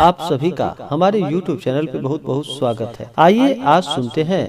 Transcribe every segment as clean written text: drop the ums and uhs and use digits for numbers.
आप सभी का हमारे YouTube चैनल पे बहुत बहुत स्वागत है। आइए आज सुनते हैं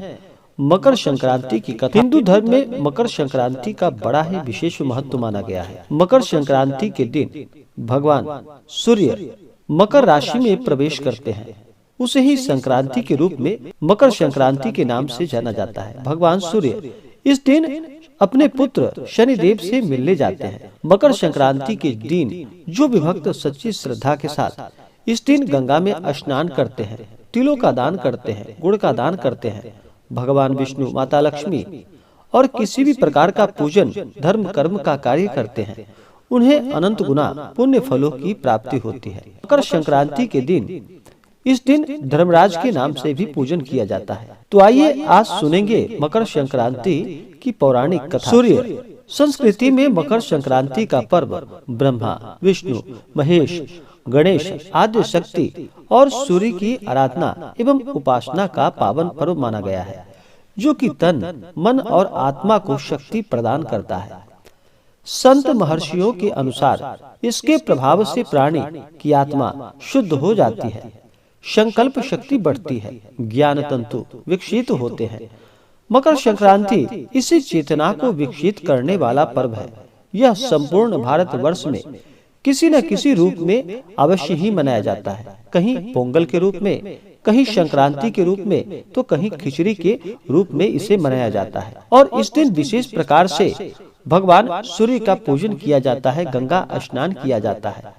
मकर संक्रांति की कथा। हिंदू धर्म में मकर संक्रांति का बड़ा ही विशेष महत्व माना गया है। मकर संक्रांति के दिन भगवान सूर्य मकर राशि में प्रवेश करते हैं। उसे ही संक्रांति के रूप में मकर संक्रांति के नाम से जाना जाता है। भगवान सूर्य इस दिन अपने पुत्र शनिदेव से मिलने जाते हैं। मकर संक्रांति के दिन जो विभक्त सच्ची श्रद्धा के साथ इस दिन गंगा में स्नान करते हैं, तिलों का दान करते हैं, गुड़ का दान करते हैं, भगवान विष्णु, माता लक्ष्मी और किसी भी प्रकार का पूजन, धर्म कर्म का कार्य करते हैं, उन्हें अनंत गुना पुण्य फलों की प्राप्ति होती है। मकर संक्रांति के दिन इस दिन धर्मराज के नाम से भी पूजन किया जाता है। तो आइए आज सुनेंगे मकर संक्रांति की पौराणिक कथा। सूर्य संस्कृति में मकर संक्रांति का पर्व ब्रह्मा, विष्णु, महेश, गणेश आदि शक्ति और सूर्य की आराधना एवं उपासना का पावन पर्व माना गया है, जो कि तन, मन और आत्मा को शक्ति प्रदान करता है। संत महर्षियों के अनुसार इसके प्रभाव से प्राणी की आत्मा शुद्ध हो जाती है, संकल्प शक्ति बढ़ती है, ज्ञान तंतु विकसित होते हैं। मकर संक्रांति इसी चेतना को विकसित करने वाला पर्व है। यह संपूर्ण भारतवर्ष में किसी न किसी रूप में अवश्य ही मनाया जाता है। कहीं पोंगल के रूप में, कहीं संक्रांति के रूप में, तो कहीं खिचड़ी के रूप में इसे मनाया जाता है। और इस दिन विशेष प्रकार से भगवान सूर्य का पूजन किया जाता है, गंगा स्नान किया जाता है।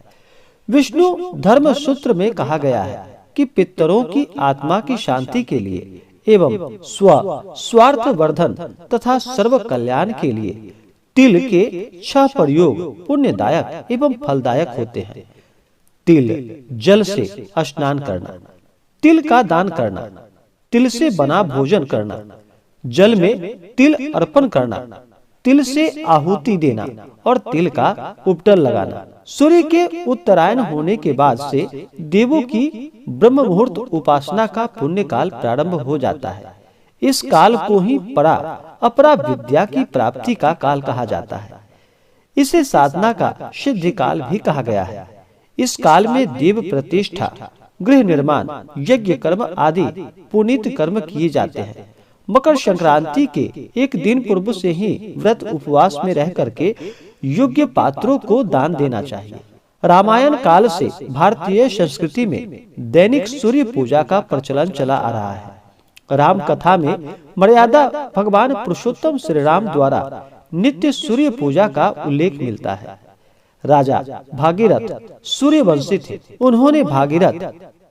विष्णु धर्म सूत्र में कहा गया है कि पितरों की आत्मा की शांति के लिए एवं स्वार्थ वर्धन तथा सर्व कल्याण के लिए तिल के 6 प्रयोग पुण्यदायक एवं फलदायक होते हैं। तिल जल से स्नान करना, तिल का दान करना, तिल से बना भोजन करना, जल में तिल अर्पण करना, तिल से आहुति देना और तिल का उपटन लगाना। सूर्य के उत्तरायण होने के बाद से देवों की ब्रह्म मुहूर्त उपासना का पुण्य काल प्रारंभ हो जाता है। इस काल को ही परा अपरा विद्या की प्राप्ति का काल कहा जाता है। इसे साधना का सिद्धि काल भी कहा गया है। इस काल में देव प्रतिष्ठा, गृह निर्माण, यज्ञ कर्म आदि पुनीत कर्म किए जाते हैं। मकर संक्रांति के एक दिन पूर्व से ही व्रत उपवास में रह करके योग्य पात्रों को दान देना चाहिए। रामायण काल से भारतीय संस्कृति में दैनिक सूर्य पूजा का प्रचलन चला आ रहा है। राम कथा में मर्यादा भगवान पुरुषोत्तम श्री राम द्वारा नित्य सूर्य पूजा का उल्लेख मिलता है। राजा भागीरथ सूर्यवंशी थे। उन्होंने भागीरथ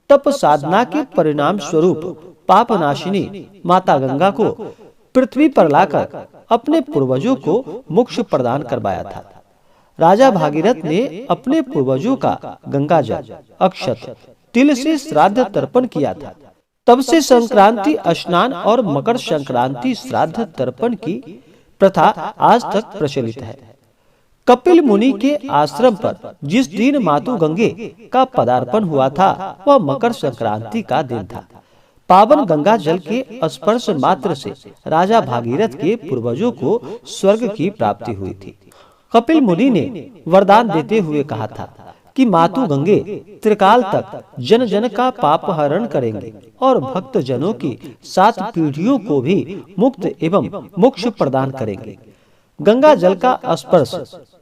तप साधना के परिणाम स्वरूप पापनाशिनी माता गंगा को पृथ्वी पर लाकर अपने पूर्वजों को मोक्ष प्रदान करवाया था। राजा भागीरथ ने अपने पूर्वजों का गंगा जल, अक्षत, तिल से श्राद्ध तर्पण किया था। तब से संक्रांति स्नान और मकर संक्रांति श्राद्ध तर्पण की प्रथा आज तक प्रचलित है। कपिल मुनि के आश्रम पर जिस दिन मातु गंगे का पदार्पण हुआ था, वह मकर संक्रांति का दिन था। पावन गंगा जल के स्पर्श मात्र से राजा भागीरथ के पूर्वजों को स्वर्ग की प्राप्ति हुई थी। कपिल मुनि ने वरदान देते हुए कहा था कि मातु गंगे त्रिकाल तक जन जन का पाप हरण करेंगे और भक्त जनों की 7 पीढ़ियों को भी मुक्त एवं मोक्ष प्रदान करेंगे। गंगा जल का स्पर्श,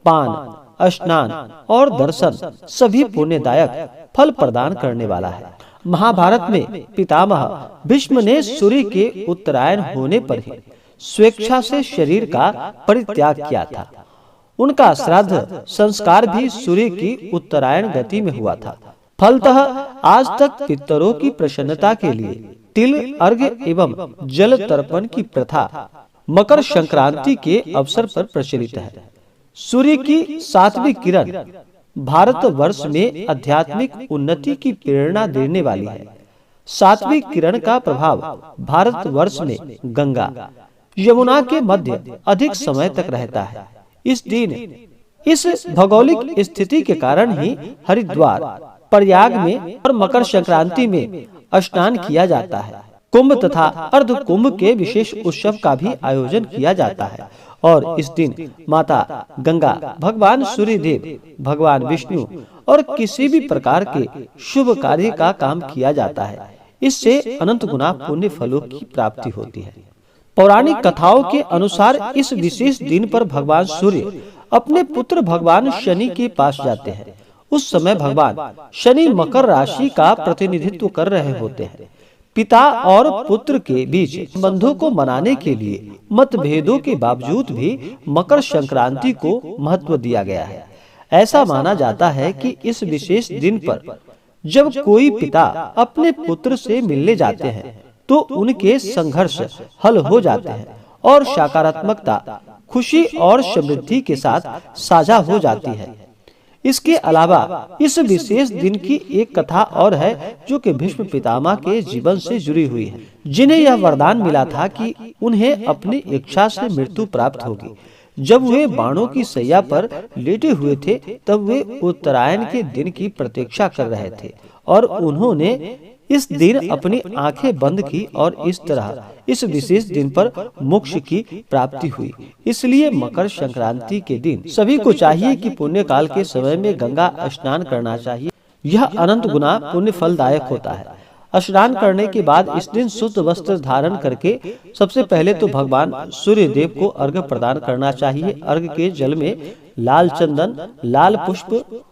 पान, स्नान और दर्शन सभी पुण्यदायक फल प्रदान करने वाला है। महाभारत में पितामह भीष्म ने सूर्य के उत्तरायण होने पर ही स्वेच्छा से शरीर का परित्याग किया था। उनका श्राद्ध संस्कार भी सूर्य की उत्तरायण गति में हुआ था। फलतः आज तक पितरों की प्रसन्नता के लिए तिल अर्घ्य एवं जल तर्पण की प्रथा मकर संक्रांति के अवसर पर प्रचलित है। सूर्य की 7वीं किरण भारतवर्ष में आध्यात्मिक उन्नति की प्रेरणा देने वाली है। 7वीं किरण का प्रभाव भारतवर्ष में गंगा, यमुना के मध्य अधिक समय तक रहता है। इस दिन इस भौगोलिक स्थिति के कारण ही हरिद्वार, प्रयाग में और मकर संक्रांति में स्नान किया जाता है। कुंभ तथा अर्ध कुंभ के विशेष उत्सव का भी आयोजन किया जाता है और इस दिन माता गंगा, भगवान सूर्य देव, भगवान विष्णु और किसी भी प्रकार के शुभ कार्य का काम किया जाता है। इससे अनंत गुना पुण्य फलों की प्राप्ति होती है। पौराणिक कथाओं के अनुसार इस विशेष दिन पर भगवान सूर्य अपने पुत्र भगवान शनि के पास जाते हैं। उस समय भगवान शनि मकर राशि का प्रतिनिधित्व कर रहे होते हैं। पिता और पुत्र के बीच संबंधों को मनाने के लिए मतभेदों के बावजूद भी मकर संक्रांति को महत्व दिया गया है। ऐसा माना जाता है कि इस विशेष दिन पर जब कोई पिता अपने पुत्र से मिलने जाते हैं तो उनके संघर्ष हल हो जाते हैं और सकारात्मकता, खुशी और समृद्धि के साथ साझा हो जाती है। इसके अलावा इस विशेष दिन की एक कथा और है जो कि भीष्म पितामह के जीवन से जुड़ी हुई है, जिन्हें यह वरदान मिला था कि उन्हें अपनी इच्छा से मृत्यु प्राप्त होगी। जब वे बाणों की सैया पर लेटे हुए थे तब वे उत्तरायण के दिन की प्रतीक्षा कर रहे थे और उन्होंने इस दिन अपनी आंखें बंद की और इस तरह इस विशेष दिन पर मोक्ष की प्राप्ति हुई। इसलिए मकर संक्रांति के दिन सभी को चाहिए कि पुण्य काल के समय में गंगा स्नान करना चाहिए। यह अनंत गुना पुण्य फलदायक होता है। स्नान करने के बाद इस दिन शुद्ध वस्त्र धारण करके सबसे पहले तो भगवान सूर्य देव को अर्घ्य प्रदान करना चाहिए। अर्घ्य के जल में लाल चंदन, लाल पुष्प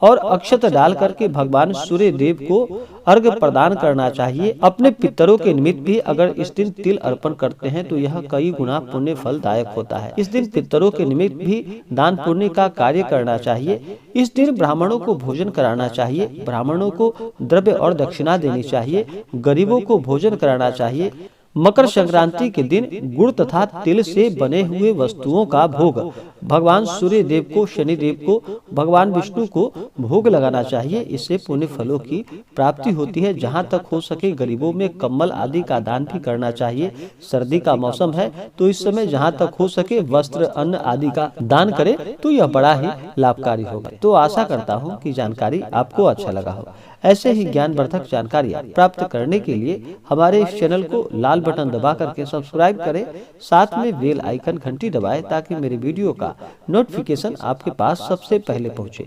और अक्षत डाल करके भगवान सूर्य देव को अर्घ्य प्रदान करना चाहिए। अपने पितरों के निमित्त भी अगर इस दिन तिल अर्पण करते हैं तो यह कई गुना पुण्य फलदायक होता है। इस दिन पितरों के निमित्त भी दान पुण्य का कार्य करना चाहिए। इस दिन ब्राह्मणों को भोजन कराना चाहिए, ब्राह्मणों को द्रव्य और दक्षिणा देनी चाहिए, गरीबों को भोजन कराना चाहिए। मकर संक्रांति के दिन गुड़ तथा तिल से बने हुए वस्तुओं का भोग भगवान सूर्य देव को, शनि देव को, भगवान विष्णु को भोग लगाना चाहिए। इससे पुण्य फलों की प्राप्ति होती है। जहां तक हो सके गरीबों में कंबल आदि का दान भी करना चाहिए। सर्दी का मौसम है तो इस समय जहां तक हो सके वस्त्र, अन्न आदि का दान करें तो यह बड़ा ही लाभकारी होगा। तो आशा करता हूँ कि जानकारी आपको अच्छा लगा हो। ऐसे ही ज्ञानवर्धक जानकारियाँ प्राप्त करने के लिए हमारे इस चैनल को लाल बटन दबा करके सब्सक्राइब करें, साथ में बेल आइकन घंटी दबाएं ताकि मेरे वीडियो का नोटिफिकेशन आपके पास सबसे पहले पहुंचे।